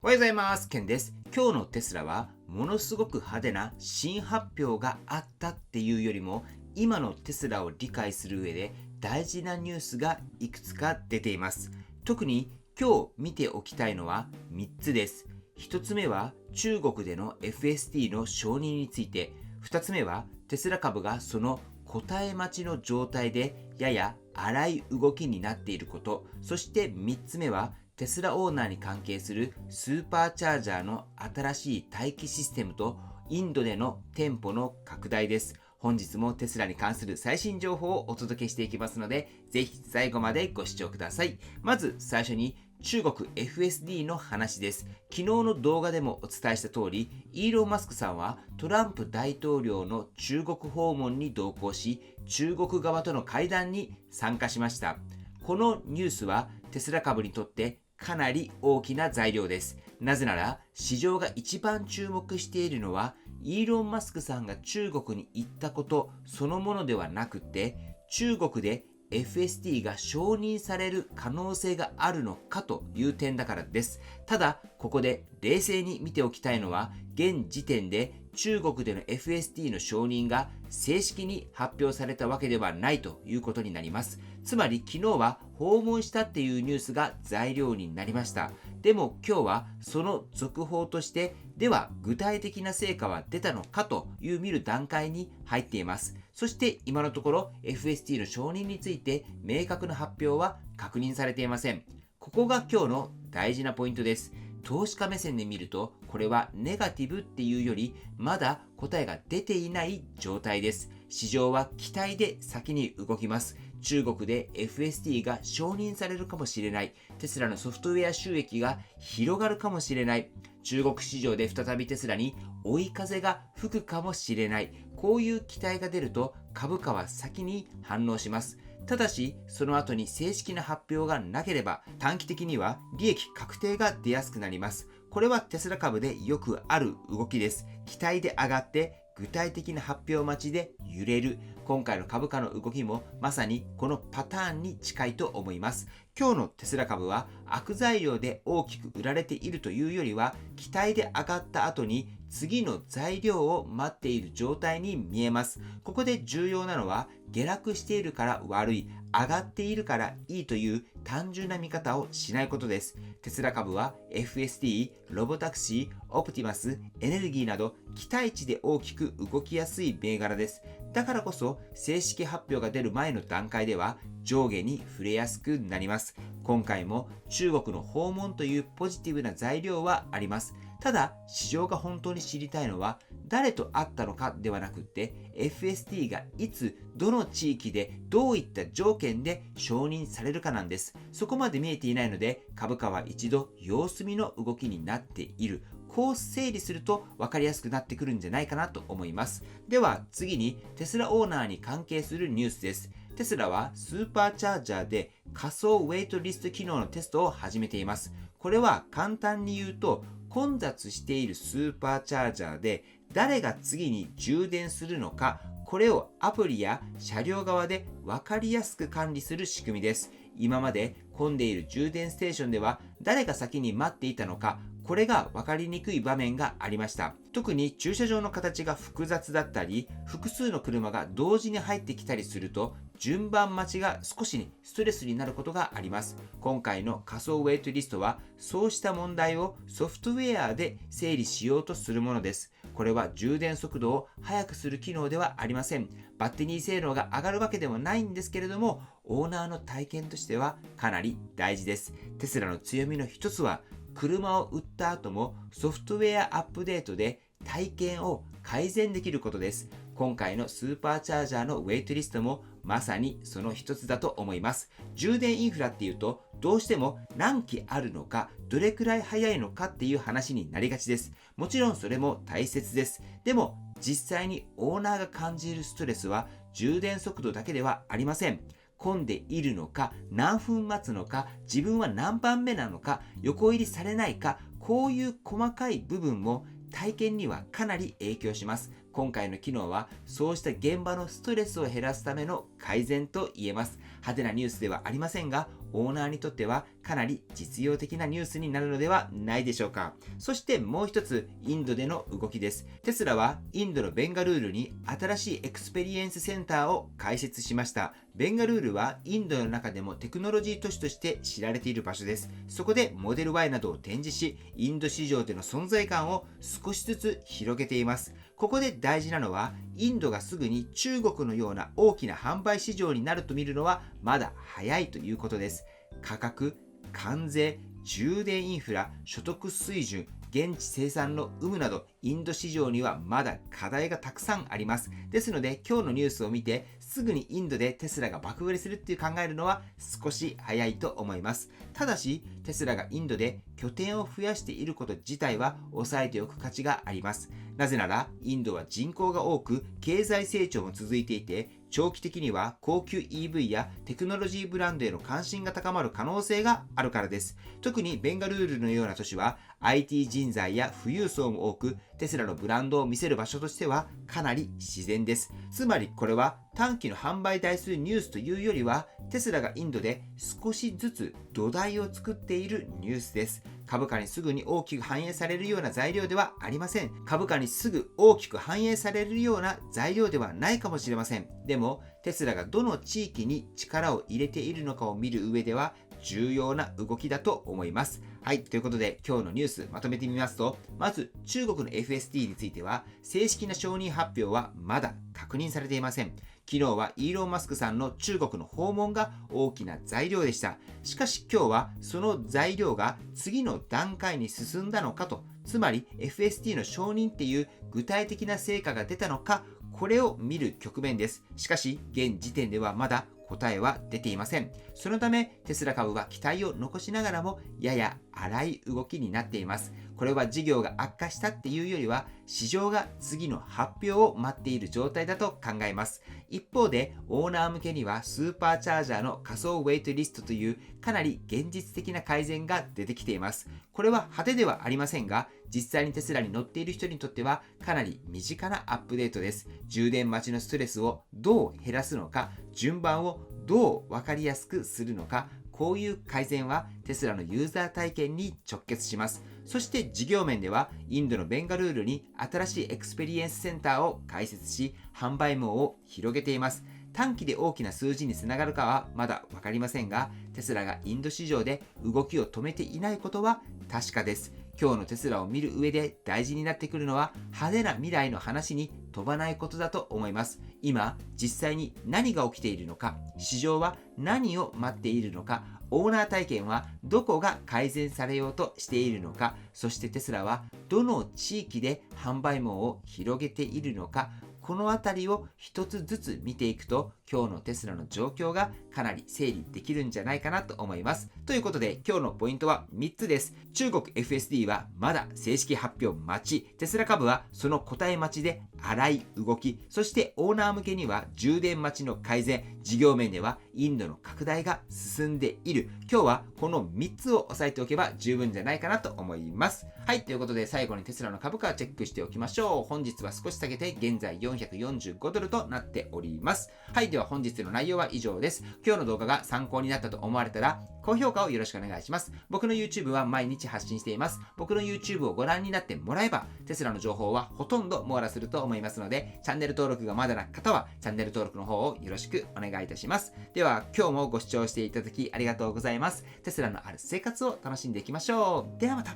おはようございます。ケンです。今日のテスラはものすごく派手な新発表があったっていうよりも、今のテスラを理解する上で大事なニュースがいくつか出ています。特に今日見ておきたいのは3つです。1つ目は中国での FSD の承認について、2つ目はテスラ株がその答え待ちの状態でやや荒い動きになっていること、そして3つ目はテスラオーナーに関係するスーパーチャージャーの新しい待機システムとインドでの店舗の拡大です。本日もテスラに関する最新情報をお届けしていきますので、ぜひ最後までご視聴ください。まず最初に中国 FSD の話です。昨日の動画でもお伝えした通り、イーロン・マスクさんはトランプ大統領の中国訪問に同行し、中国側との会談に参加しました。このニュースはテスラ株にとってかなり大きな材料です。なぜなら市場が一番注目しているのはイーロン・マスクさんが中国に行ったことそのものではなくて、中国で FSD が承認される可能性があるのかという点だからです。ただここで冷静に見ておきたいのは、現時点で中国での FSD の承認が正式に発表されたわけではないということになります。つまり昨日は訪問したっていうニュースが材料になりました。でも今日はその続報として、では具体的な成果は出たのかという見る段階に入っています。そして今のところ FSD の承認について明確な発表は確認されていません。ここが今日の大事なポイントです。投資家目線で見ると、これはネガティブっていうよりまだ答えが出ていない状態です。市場は期待で先に動きます。中国で FSD が承認されるかもしれない。テスラのソフトウェア収益が広がるかもしれない。中国市場で再びテスラに追い風が吹くかもしれない。こういう期待が出ると株価は先に反応します。ただし、その後に正式な発表がなければ、短期的には利益確定が出やすくなります。これはテスラ株でよくある動きです。期待で上がって具体的な発表待ちで揺れる。今回の株価の動きもまさにこのパターンに近いと思います。今日のテスラ株は悪材料で大きく売られているというよりは、期待で上がった後に次の材料を待っている状態に見えます。ここで重要なのは、下落しているから悪い、上がっているからいいという単純な見方をしないことです。テスラ株は FSD、ロボタクシー、オプティマス、エネルギーなど期待値で大きく動きやすい銘柄です。だからこそ正式発表が出る前の段階では上下に触れやすくなります。今回も中国の訪問というポジティブな材料はあります。ただ市場が本当に知りたいのは誰と会ったのかではなくって、 FSD がいつどの地域でどういった条件で承認されるかなんです。そこまで見えていないので株価は一度様子見の動きになっている。こう整理すると分かりやすくなってくるんじゃないかなと思います。では次にテスラオーナーに関係するニュースです。テスラはスーパーチャージャーで仮想ウェイトリスト機能のテストを始めています。これは簡単に言うと、混雑しているスーパーチャージャーで誰が次に充電するのか、これをアプリや車両側で分かりやすく管理する仕組みです。今まで混んでいる充電ステーションでは誰が先に待っていたのか、これが分かりにくい場面がありました。特に駐車場の形が複雑だったり、複数の車が同時に入ってきたりすると、順番待ちが少しストレスになることがあります。今回の仮想ウェイトリストは、そうした問題をソフトウェアで整理しようとするものです。これは充電速度を速くする機能ではありません。バッテリー性能が上がるわけでもないんですけれども、オーナーの体験としてはかなり大事です。テスラの強みの一つは、車を売った後もソフトウェアアップデートで体験を改善できることです。今回のスーパーチャージャーのウェイトリストもまさにその一つだと思います。充電インフラっていうと、どうしても何機あるのか、どれくらい早いのかっていう話になりがちです。もちろんそれも大切です。でも実際にオーナーが感じるストレスは充電速度だけではありません。混んでいるのか、何分待つのか、自分は何番目なのか、横入りされないか、こういう細かい部分も体験にはかなり影響します。今回の機能はそうした現場のストレスを減らすための改善と言えます。派手なニュースではありませんが、オーナーにとってはかなり実用的なニュースになるのではないでしょうか。そしてもう一つ、インドでの動きです。テスラはインドのベンガルールに新しいエクスペリエンスセンターを開設しました。ベンガルールはインドの中でもテクノロジー都市として知られている場所です。そこでモデル Y などを展示し、インド市場での存在感を少しずつ広げています。ここで大事なのは、インドがすぐに中国のような大きな販売市場になると見るのはまだ早いということです。価格、関税、充電インフラ、所得水準、現地生産の有無など、インド市場にはまだ課題がたくさんあります。ですので、今日のニュースを見て、すぐにインドでテスラが爆売れするっていう考えるのは少し早いと思います。ただし、テスラがインドで拠点を増やしていること自体は抑えておく価値があります。なぜなら、インドは人口が多く、経済成長も続いていて、長期的には高級 EV やテクノロジーブランドへの関心が高まる可能性があるからです。特にベンガルールのような都市は IT 人材や富裕層も多く、テスラのブランドを見せる場所としてはかなり自然です。つまりこれは短期の販売台数ニュースというよりは、テスラがインドで少しずつ土台を作っているニュースです。株価にすぐに大きく反映されるような材料ではありません。株価にすぐ大きく反映されるような材料ではないかもしれません。でも、テスラがどの地域に力を入れているのかを見る上では重要な動きだと思います。はい、ということで今日のニュースまとめてみますと、まず中国の FSD については正式な承認発表はまだ確認されていません。昨日はイーロン・マスクさんの中国の訪問が大きな材料でした。しかし今日はその材料が次の段階に進んだのかと、つまり FSD の承認っていう具体的な成果が出たのか、これを見る局面です。しかし現時点ではまだ答えは出ていません。そのためテスラ株は期待を残しながらもやや荒い動きになっています。これは事業が悪化したっていうよりは市場が次の発表を待っている状態だと考えます。一方でオーナー向けにはスーパーチャージャーの仮想ウェイトリストというかなり現実的な改善が出てきています。これは派手ではありませんが、実際にテスラに乗っている人にとってはかなり身近なアップデートです。充電待ちのストレスをどう減らすのか、順番をどう分かりやすくするのか、こういう改善はテスラのユーザー体験に直結します。そして事業面ではインドのベンガルールに新しいエクスペリエンスセンターを開設し、販売網を広げています。短期で大きな数字につながるかはまだ分かりませんが、テスラがインド市場で動きを止めていないことは確かです。今日のテスラを見る上で大事になってくるのは派手な未来の話に飛ばないことだと思います。今実際に何が起きているのか、市場は何を待っているのか、オーナー体験はどこが改善されようとしているのか、そしてテスラはどの地域で販売網を広げているのか、このあたりを一つずつ見ていくと、今日のテスラの状況がかなり整理できるんじゃないかなと思います。ということで今日のポイントは3つです。中国 FSD はまだ正式発表待ち、テスラ株はその答え待ちで荒い動き、そしてオーナー向けには充電待ちの改善、事業面ではインドの拡大が進んでいる。今日はこの3つを押さえておけば十分じゃないかなと思います。はい、ということで最後にテスラの株価をチェックしておきましょう。本日は少し下げて現在445ドルとなっております。はい、では本日の内容は以上です。今日の動画が参考になったと思われたら高評価をよろしくお願いします。僕の YouTube は毎日発信しています。僕の YouTube をご覧になってもらえばテスラの情報はほとんど網羅すると思いますので、チャンネル登録がまだな方はチャンネル登録の方をよろしくお願いいたします。では今日もご視聴していただきありがとうございます。テスラのある生活を楽しんでいきましょう。ではまた。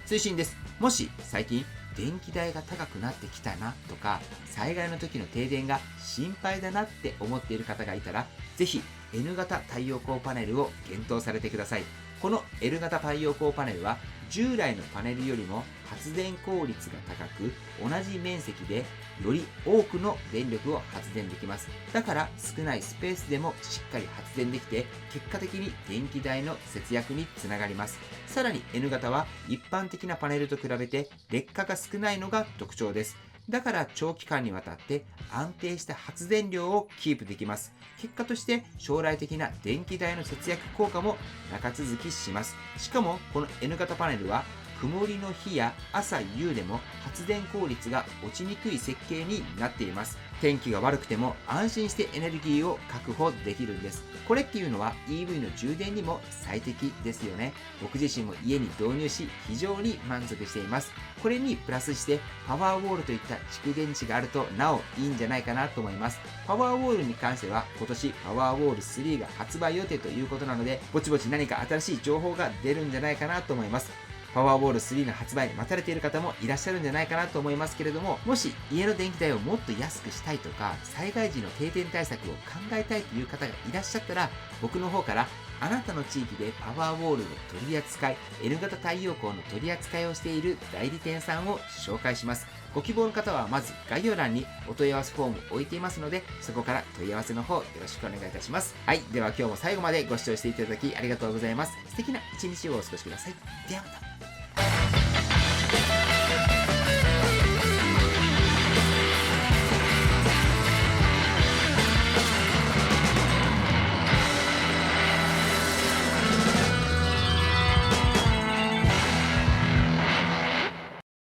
推進です。もし最近電気代が高くなってきたなとか、災害の時の停電が心配だなって思っている方がいたら、ぜひ N 型太陽光パネルを検討されてください。この L 型太陽光パネルは従来のパネルよりも発電効率が高く、同じ面積でより多くの電力を発電できます。だから少ないスペースでもしっかり発電できて、結果的に電気代の節約につながります。さらに N 型は一般的なパネルと比べて劣化が少ないのが特徴です。だから長期間にわたって安定した発電量をキープできます。結果として将来的な電気代の節約効果も長続きします。しかもこの N 型パネルは曇りの日や朝夕でも発電効率が落ちにくい設計になっています。天気が悪くても安心してエネルギーを確保できるんです。これっていうのは EV の充電にも最適ですよね。僕自身も家に導入し非常に満足しています。これにプラスしてパワーウォールといった蓄電池があるとなおいいんじゃないかなと思います。パワーウォールに関しては今年パワーウォール3が発売予定ということなので、ぼちぼち何か新しい情報が出るんじゃないかなと思います。パワーウォール3の発売待たれている方もいらっしゃるんじゃないかなと思いますけれども、もし家の電気代をもっと安くしたいとか、災害時の停電対策を考えたいという方がいらっしゃったら、僕の方からあなたの地域でパワーウォールの取り扱い、N 型太陽光の取り扱いをしている代理店さんを紹介します。ご希望の方はまず概要欄にお問い合わせフォームを置いていますので、そこから問い合わせの方よろしくお願いいたします。はい、では今日も最後までご視聴していただきありがとうございます。素敵な一日をお過ごしください。ではまた。